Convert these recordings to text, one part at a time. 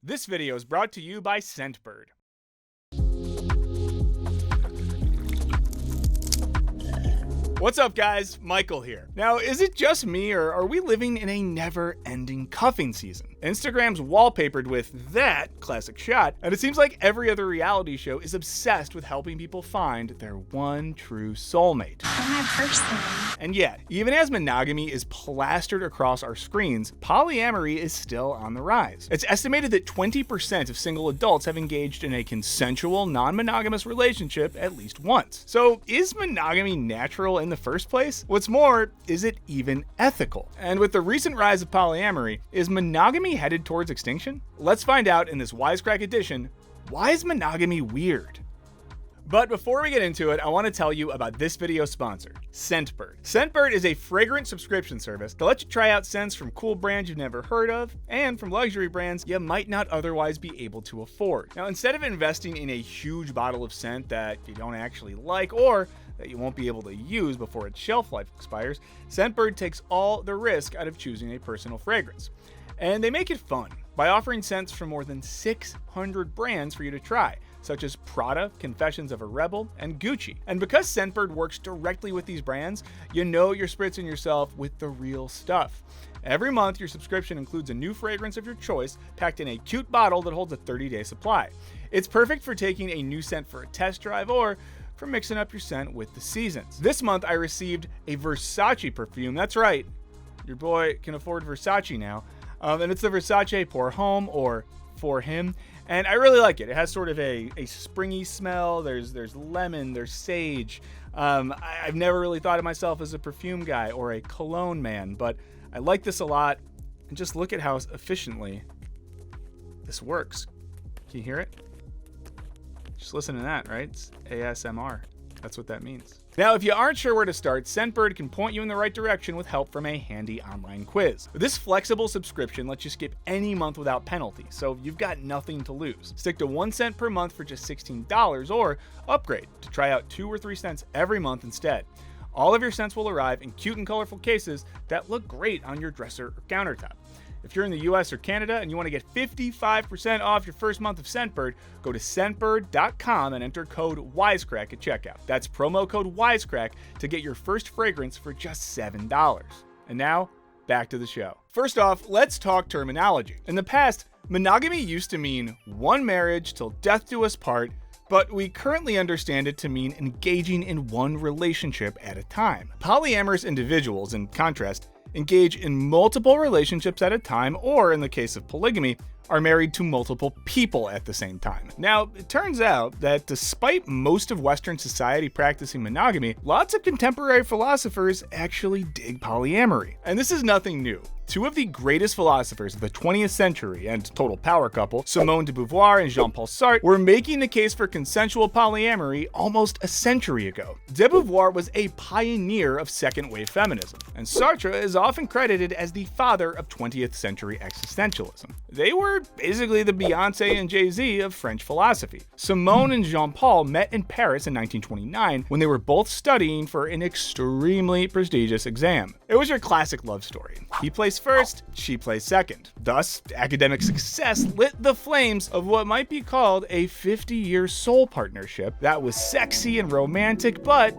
This video is brought to you by Scentbird. What's up, guys? Michael here. Now, is it just me, or are we living in a never-ending cuffing season? Instagram's wallpapered with that classic shot, and it seems like every other reality show is obsessed with helping people find their one true soulmate. My person. And yet, even as monogamy is plastered across our screens, polyamory is still on the rise. It's estimated that 20% of single adults have engaged in a consensual, non-monogamous relationship at least once. So, is monogamy natural in the first place? What's more, is it even ethical? And with the recent rise of polyamory, is monogamy headed towards extinction? Let's find out in this Wisecrack Edition, why is monogamy weird? But before we get into it, I want to tell you about this video's sponsor, Scentbird. Scentbird is a fragrance subscription service to let you try out scents from cool brands you've never heard of and from luxury brands you might not otherwise be able to afford. Now, instead of investing in a huge bottle of scent that you don't actually like or that you won't be able to use before its shelf life expires, Scentbird takes all the risk out of choosing a personal fragrance. And they make it fun by offering scents from more than 600 brands for you to try, such as Prada, Confessions of a Rebel, and Gucci. And because Scentbird works directly with these brands, you know you're spritzing yourself with the real stuff. Every month, your subscription includes a new fragrance of your choice packed in a cute bottle that holds a 30-day supply. It's perfect for taking a new scent for a test drive or for mixing up your scent with the seasons. This month, I received a Versace perfume. That's right, your boy can afford Versace now. And it's the Versace Pour Homme, or For Him, and I really like it. It has sort of a springy smell. There's lemon, there's sage. I've never really thought of myself as a perfume guy or a cologne man, but I like this a lot. And just look at how efficiently this works. Can you hear it? Just listen to that, right? It's ASMR. That's what that means. Now, if you aren't sure where to start, Scentbird can point you in the right direction with help from a handy online quiz. This flexible subscription lets you skip any month without penalty, so you've got nothing to lose. Stick to 1 cent per month for just $16, or upgrade to try out 2 or 3 cents every month instead. All of your scents will arrive in cute and colorful cases that look great on your dresser or countertop. If you're in the US or Canada and you want to get 55% off your first month of Scentbird, go to scentbird.com and enter code Wisecrack at checkout. That's promo code Wisecrack to get your first fragrance for just $7. And now, back to the show. First off, let's talk terminology. In the past, monogamy used to mean one marriage till death do us part, but we currently understand it to mean engaging in one relationship at a time. Polyamorous individuals, in contrast, engage in multiple relationships at a time, or in the case of polygamy, are married to multiple people at the same time. Now, it turns out that despite most of Western society practicing monogamy, lots of contemporary philosophers actually dig polyamory. And this is nothing new. 2 of the greatest philosophers of the 20th century and total power couple, Simone de Beauvoir and Jean-Paul Sartre, were making the case for consensual polyamory almost a century ago. De Beauvoir was a pioneer of second-wave feminism, and Sartre is often credited as the father of 20th century existentialism. They were basically the Beyoncé and Jay-Z of French philosophy. Simone and Jean-Paul met in Paris in 1929 when they were both studying for an extremely prestigious exam. It was your classic love story. He placed first, she placed second. Thus, academic success lit the flames of what might be called a 50-year soul partnership that was sexy and romantic, but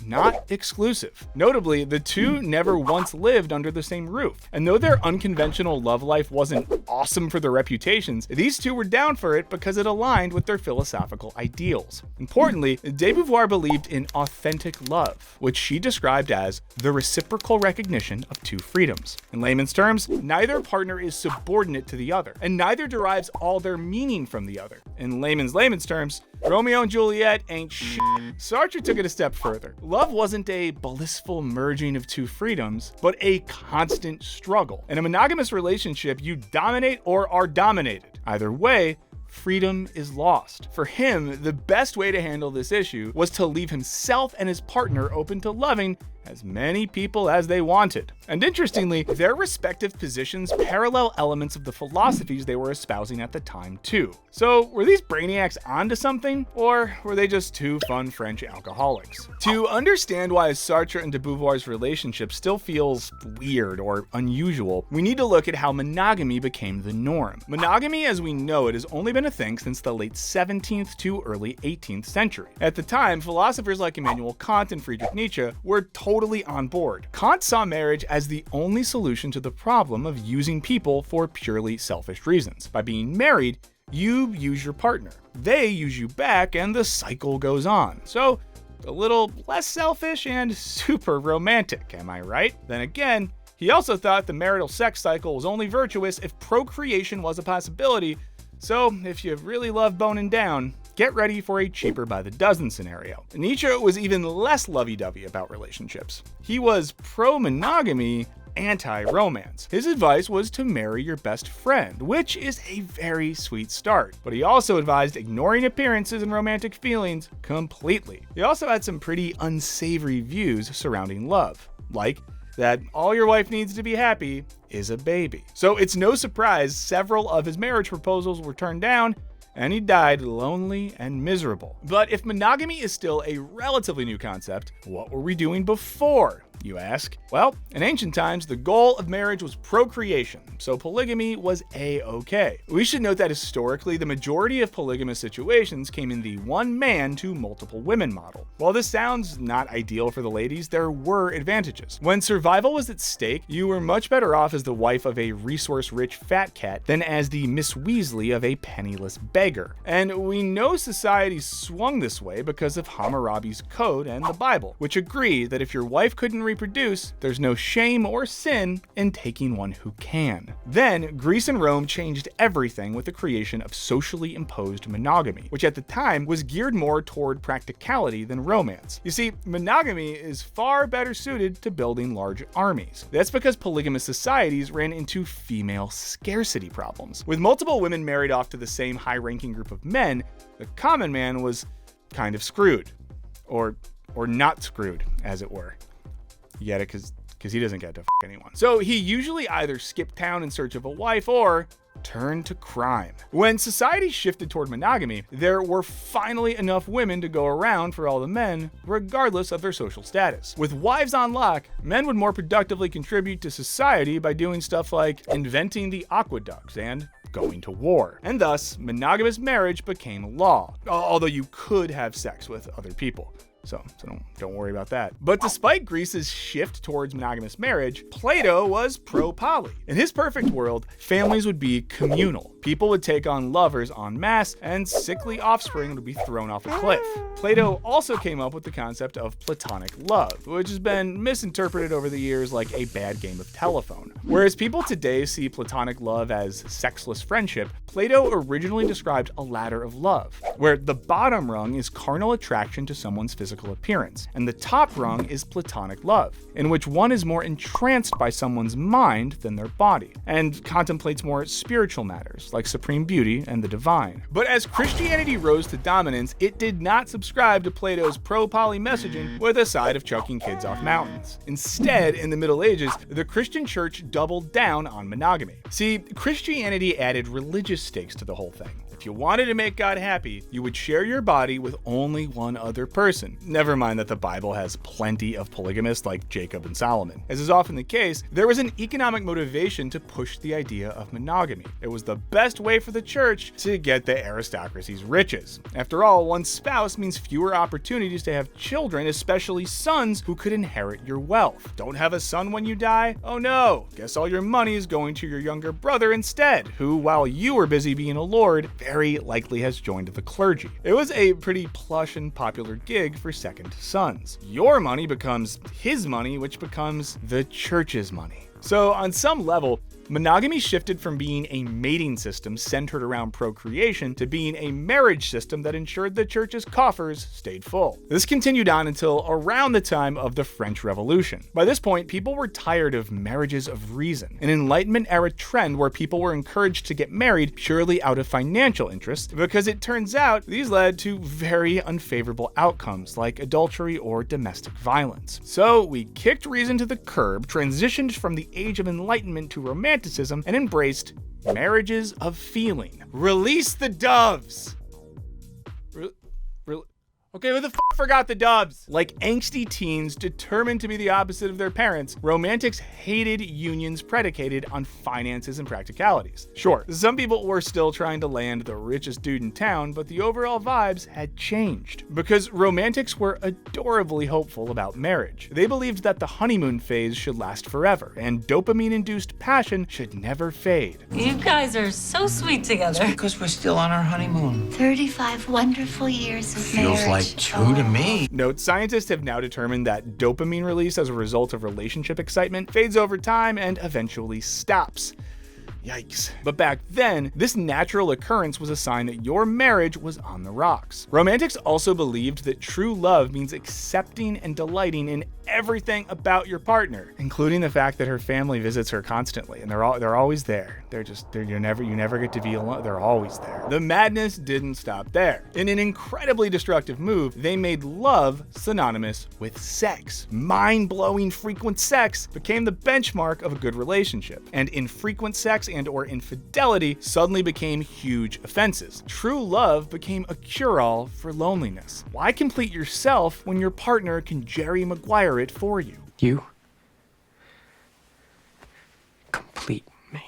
not exclusive. Notably, the two never once lived under the same roof. And though their unconventional love life wasn't awesome for their reputations, these two were down for it because it aligned with their philosophical ideals. Importantly, de Beauvoir believed in authentic love, which she described as the reciprocal recognition of 2 freedoms. In layman's terms, neither partner is subordinate to the other, and neither derives all their meaning from the other. In layman's terms, Romeo and Juliet ain't shit. Sartre took it a step further. Love wasn't a blissful merging of 2 freedoms, but a constant struggle. In a monogamous relationship, you dominate or are dominated. Either way, freedom is lost. For him, the best way to handle this issue was to leave himself and his partner open to loving as many people as they wanted. And interestingly, their respective positions parallel elements of the philosophies they were espousing at the time too. So were these brainiacs onto something, or were they just two fun French alcoholics? To understand why Sartre and de Beauvoir's relationship still feels weird or unusual, we need to look at how monogamy became the norm. Monogamy as we know it has only been a thing since the late 17th to early 18th century. At the time, philosophers like Immanuel Kant and Friedrich Nietzsche were totally on board. Kant saw marriage as the only solution to the problem of using people for purely selfish reasons. By being married, you use your partner, they use you back, and the cycle goes on. So, a little less selfish and super romantic, am I right? Then again, he also thought the marital sex cycle was only virtuous if procreation was a possibility, so if you really love boning down, get ready for a cheaper by the dozen scenario. Nietzsche was even less lovey-dovey about relationships. He was pro-monogamy, anti-romance. His advice was to marry your best friend, which is a very sweet start. But he also advised ignoring appearances and romantic feelings completely. He also had some pretty unsavory views surrounding love, like that all your wife needs to be happy is a baby. So it's no surprise several of his marriage proposals were turned down, and he died lonely and miserable. But if monogamy is still a relatively new concept, what were we doing before, you ask? Well, in ancient times, the goal of marriage was procreation, so polygamy was a-okay. We should note that historically, the majority of polygamous situations came in the one man to multiple women model. While this sounds not ideal for the ladies, there were advantages. When survival was at stake, you were much better off as the wife of a resource-rich fat cat than as the Miss Weasley of a penniless beggar. And we know society swung this way because of Hammurabi's Code and the Bible, which agree that if your wife couldn't reproduce, there's no shame or sin in taking one who can. Then, Greece and Rome changed everything with the creation of socially imposed monogamy, which at the time was geared more toward practicality than romance. You see, monogamy is far better suited to building large armies. That's because polygamous societies ran into female scarcity problems. With multiple women married off to the same high-ranking group of men, the common man was kind of screwed. Or not screwed, as it were. You get it? Because he doesn't get to f anyone. So he usually either skipped town in search of a wife or turned to crime. When society shifted toward monogamy, there were finally enough women to go around for all the men, regardless of their social status. With wives on lock, men would more productively contribute to society by doing stuff like inventing the aqueducts and going to war. And thus, monogamous marriage became law, although you could have sex with other people. So don't worry about that. But despite Greece's shift towards monogamous marriage, Plato was pro-poly. In his perfect world, families would be communal. People would take on lovers en masse, and sickly offspring would be thrown off a cliff. Plato also came up with the concept of platonic love, which has been misinterpreted over the years like a bad game of telephone. Whereas people today see platonic love as sexless friendship, Plato originally described a ladder of love, where the bottom rung is carnal attraction to someone's physical appearance, and the top rung is platonic love, in which one is more entranced by someone's mind than their body, and contemplates more spiritual matters, like supreme beauty and the divine. But as Christianity rose to dominance, it did not subscribe to Plato's pro-poly messaging with a side of chucking kids off mountains. Instead, in the Middle Ages, the Christian church doubled down on monogamy. See, Christianity added religious stakes to the whole thing. If you wanted to make God happy, you would share your body with only one other person. Never mind that the Bible has plenty of polygamists like Jacob and Solomon. As is often the case, there was an economic motivation to push the idea of monogamy. It was the best way for the church to get the aristocracy's riches. After all, one spouse means fewer opportunities to have children, especially sons who could inherit your wealth. Don't have a son when you die? Oh no, guess all your money is going to your younger brother instead, who, while you were busy being a lord, very likely has joined the clergy. It was a pretty plush and popular gig for second sons. Your money becomes his money, which becomes the church's money. So on some level, monogamy shifted from being a mating system centered around procreation to being a marriage system that ensured the church's coffers stayed full. This continued on until around the time of the French Revolution. By this point, people were tired of marriages of reason, an Enlightenment-era trend where people were encouraged to get married purely out of financial interest, because it turns out these led to very unfavorable outcomes like adultery or domestic violence. So we kicked reason to the curb, transitioned from the Age of Enlightenment to Romanticism, and embraced marriages of feeling. Release the doves! Okay, who the forgot the doves? Like angsty teens determined to be the opposite of their parents, romantics hated unions predicated on finances and practicalities. Sure, some people were still trying to land the richest dude in town, but the overall vibes had changed. Because romantics were adorably hopeful about marriage. They believed that the honeymoon phase should last forever, and dopamine-induced passion should never fade. You guys are so sweet together. It's because we're still on our honeymoon. 35 wonderful years of marriage. Feels like 2 to me. Note, scientists have now determined that dopamine release as a result of relationship excitement fades over time and eventually stops. Yikes. But back then, this natural occurrence was a sign that your marriage was on the rocks. Romantics also believed that true love means accepting and delighting in everything about your partner, including the fact that her family visits her constantly, and they're always there. You never get to be alone. They're always there. The madness didn't stop there. In an incredibly destructive move, they made love synonymous with sex. Mind-blowing frequent sex became the benchmark of a good relationship, and infrequent sex and/or infidelity suddenly became huge offenses. True love became a cure-all for loneliness. Why complete yourself when your partner can Jerry Maguire it for you? You complete me.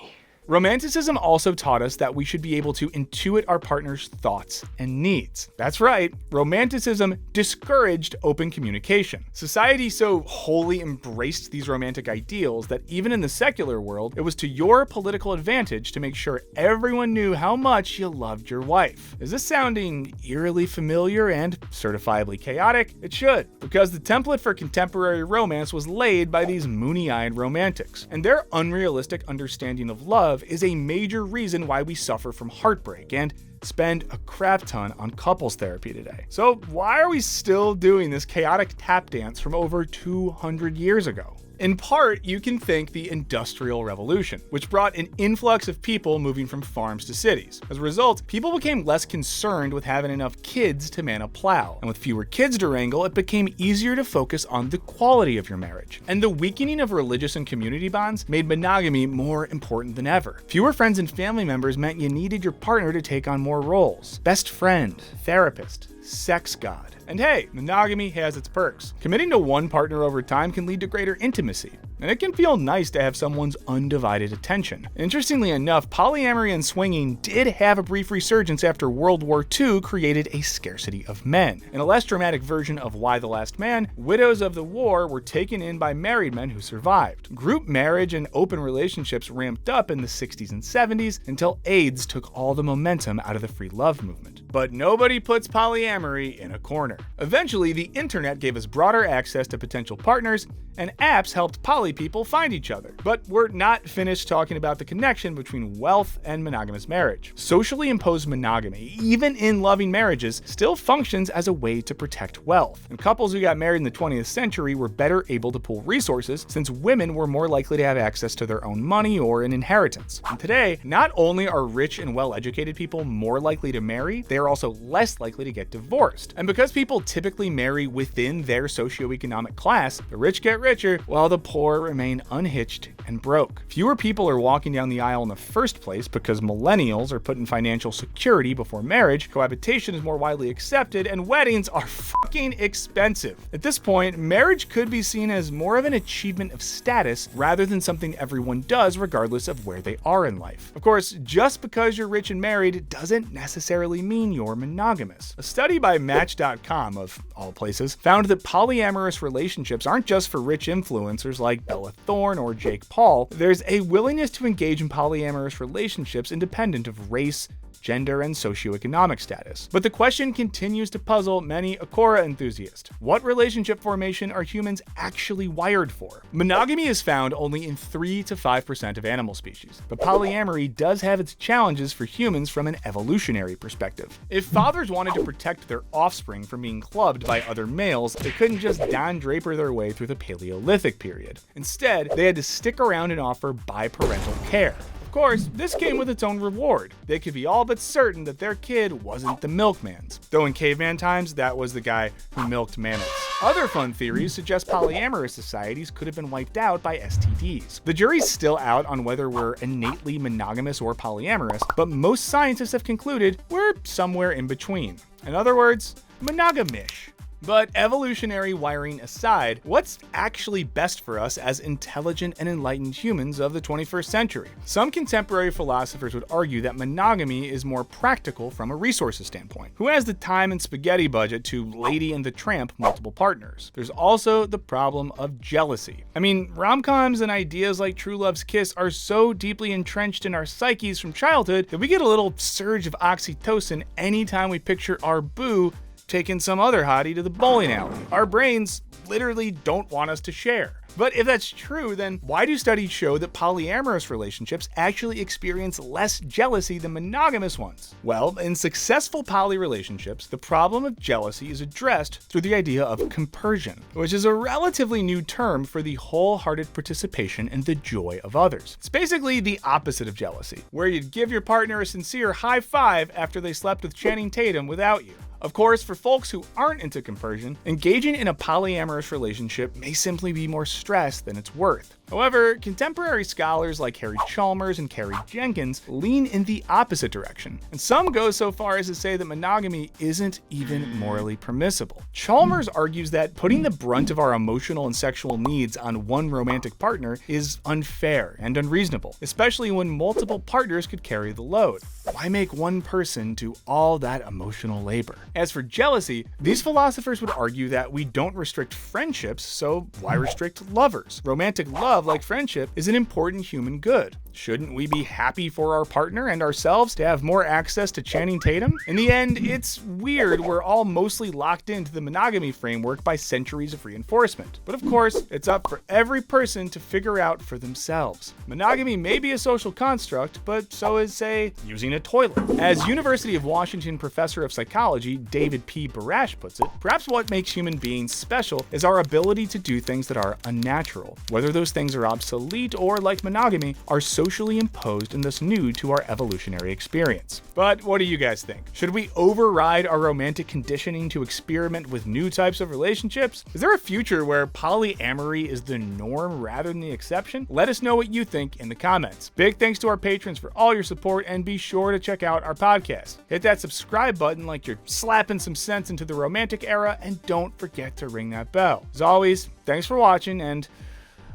Romanticism also taught us that we should be able to intuit our partner's thoughts and needs. That's right, Romanticism discouraged open communication. Society so wholly embraced these romantic ideals that even in the secular world, it was to your political advantage to make sure everyone knew how much you loved your wife. Is this sounding eerily familiar and certifiably chaotic? It should, because the template for contemporary romance was laid by these moony-eyed romantics, and their unrealistic understanding of love is a major reason why we suffer from heartbreak and spend a crap ton on couples therapy today. So why are we still doing this chaotic tap dance from over 200 years ago? In part, you can thank the Industrial Revolution, which brought an influx of people moving from farms to cities. As a result, people became less concerned with having enough kids to man a plow. And with fewer kids to wrangle, it became easier to focus on the quality of your marriage. And the weakening of religious and community bonds made monogamy more important than ever. Fewer friends and family members meant you needed your partner to take on more roles. Best friend, therapist, sex god. And hey, monogamy has its perks. Committing to one partner over time can lead to greater intimacy, and it can feel nice to have someone's undivided attention. Interestingly enough, polyamory and swinging did have a brief resurgence after World War II created a scarcity of men. In a less dramatic version of Y the Last Man, widows of the war were taken in by married men who survived. Group marriage and open relationships ramped up in the 60s and 70s until AIDS took all the momentum out of the free love movement. But nobody puts polyamory in a corner. Eventually, the internet gave us broader access to potential partners, and apps helped poly people find each other. But we're not finished talking about the connection between wealth and monogamous marriage. Socially imposed monogamy, even in loving marriages, still functions as a way to protect wealth. And couples who got married in the 20th century were better able to pool resources, since women were more likely to have access to their own money or an inheritance. And today, not only are rich and well-educated people more likely to marry, they are also less likely to get divorced. And because people typically marry within their socioeconomic class, the rich get richer while the poor remain unhitched and broke. Fewer people are walking down the aisle in the first place because millennials are putting financial security before marriage, cohabitation is more widely accepted, and weddings are fucking expensive. At this point, marriage could be seen as more of an achievement of status rather than something everyone does regardless of where they are in life. Of course, just because you're rich and married doesn't necessarily mean you're monogamous. A study by Match.com, of all places, found that polyamorous relationships aren't just for rich influencers like Bella Thorne or Jake Paul. There's a willingness to engage in polyamorous relationships independent of race, gender, and socioeconomic status. But the question continues to puzzle many Akora enthusiasts. What relationship formation are humans actually wired for? Monogamy is found only in 3 to 5% of animal species, but polyamory does have its challenges for humans from an evolutionary perspective. If fathers wanted to protect their offspring from being clubbed by other males, they couldn't just Don Draper their way through the Paleolithic period. Instead, they had to stick around and offer biparental care. Of course, this came with its own reward. They could be all but certain that their kid wasn't the milkman's, though in caveman times, that was the guy who milked mammoths. Other fun theories suggest polyamorous societies could have been wiped out by STDs. The jury's still out on whether we're innately monogamous or polyamorous, but most scientists have concluded we're somewhere in between. In other words, monogamish. But evolutionary wiring aside, what's actually best for us as intelligent and enlightened humans of the 21st century? Some contemporary philosophers would argue that monogamy is more practical from a resources standpoint. Who has the time and spaghetti budget to Lady and the Tramp multiple partners? There's also the problem of jealousy. I mean, rom-coms and ideas like True Love's Kiss are so deeply entrenched in our psyches from childhood that we get a little surge of oxytocin anytime we picture our boo taking some other hottie to the bowling alley. Our brains literally don't want us to share. But if that's true, then why do studies show that polyamorous relationships actually experience less jealousy than monogamous ones? Well, in successful poly relationships, the problem of jealousy is addressed through the idea of compersion, which is a relatively new term for the wholehearted participation in the joy of others. It's basically the opposite of jealousy, where you'd give your partner a sincere high five after they slept with Channing Tatum without you. Of course, for folks who aren't into compersion, engaging in a polyamorous relationship may simply be more stress than it's worth. However, contemporary scholars like Harry Chalmers and Carrie Jenkins lean in the opposite direction, and some go so far as to say that monogamy isn't even morally permissible. Chalmers argues that putting the brunt of our emotional and sexual needs on one romantic partner is unfair and unreasonable, especially when multiple partners could carry the load. Why make one person do all that emotional labor? As for jealousy, these philosophers would argue that we don't restrict friendships, so why restrict lovers? Romantic love, like friendship, is an important human good. Shouldn't we be happy for our partner and ourselves to have more access to Channing Tatum? In the end, it's weird we're all mostly locked into the monogamy framework by centuries of reinforcement. But of course, it's up for every person to figure out for themselves. Monogamy may be a social construct, but so is, say, using a toilet. As University of Washington professor of psychology David P. Barash puts it, perhaps what makes human beings special is our ability to do things that are unnatural, whether those things are obsolete or, like monogamy, are socially imposed and thus new to our evolutionary experience. But what do you guys think? Should we override our romantic conditioning to experiment with new types of relationships? Is there a future where polyamory is the norm rather than the exception? Let us know what you think in the comments. Big thanks to our patrons for all your support, and be sure to check out our podcast. Hit that subscribe button like you're slapping some sense into the romantic era, and don't forget to ring that bell. As always, thanks for watching, and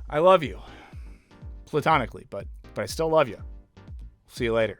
I love you. Platonically, but I still love you. See you later.